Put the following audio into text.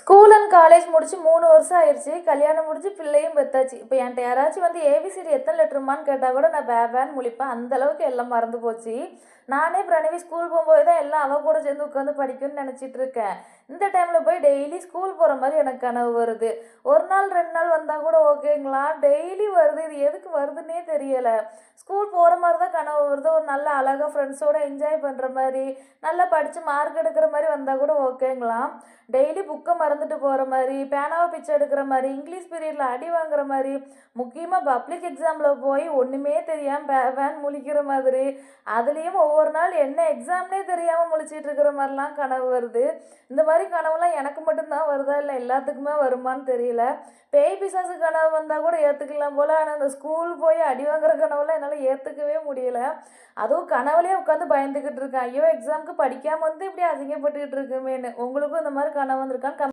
School and college முடிச்சு 3 வருஷம் ஆயிடுச்சு. கல்யாணம் முடிஞ்சு பிள்ளையும் பெத்தாச்சு. இப்போ என்ட்ட யாராச்சும் வந்து ஏபிசிடி எத்தனை லெட்டருமான்னு கேட்டால் கூட நான் பேன்னு முழிப்பேன். அந்த அளவுக்கு எல்லாம் மறந்து போச்சு. நானே பிரணவி ஸ்கூல் போகும்போது தான் எல்லாம் அவ கூட சேர்ந்து உட்காந்து படிக்கணும்னு நினச்சிட்டு இருக்கேன். இந்த டைமில் போய் டெய்லி ஸ்கூல் போகிற மாதிரி எனக்கு கனவு வருது. ஒரு நாள் 2 நாள் வந்தால் கூட ஓகேங்களா, டெய்லி வருது. இது எதுக்கு வருதுன்னே தெரியலை. ஸ்கூல் போகிற மாதிரி தான் கனவு வருது. ஒரு நல்ல அழகாக ஃப்ரெண்ட்ஸோடு என்ஜாய் பண்ணுற மாதிரி, நல்லா படித்து மார்க் எடுக்கிற மாதிரி வந்தால் கூட ஓகேங்களா. டெய்லி புக்கை மறந்துட்டு போகிற மாதிரி, பேனாவை பிச்சை எடுக்கிற மாதிரி, இங்கிலீஷ் பீரியடில் அடி வாங்குற மாதிரி, முக்கியமாக பப்ளிக் எக்ஸாமில் போய் ஒன்றுமே தெரியாமல் வேன் முழிக்கிற மாதிரி, அதுலேயும் ஒவ்வொரு நாள் என்ன எக்ஸாம்னே தெரியாமல் முழிச்சிட்டு இருக்கிற மாதிரிலாம் கனவு வருது. இந்த மாதிரி கனவுலாம் எனக்கு மட்டும்தான் வருதா இல்லை எல்லாத்துக்குமே வருமானு தெரியல. பேய் பிசாசு கனவு வந்தால் கூட ஏற்றுக்கலாம் போல். ஆனால் அந்த ஸ்கூல் போய் அடி வாங்குற கனவுலாம் என்னால் ஏற்றுக்கவே முடியல. அதுவும் கனவுலேயே உட்காந்து பயந்துக்கிட்டு இருக்கேன். ஐயோ, எக்ஸாமுக்கு படிக்காமல் வந்து இப்படி அசிங்கப்பட்டுக்கிட்டு இருக்குமேன்னு. உங்களுக்கும் இந்த மாதிரி கனவு வந்திருக்கான்னு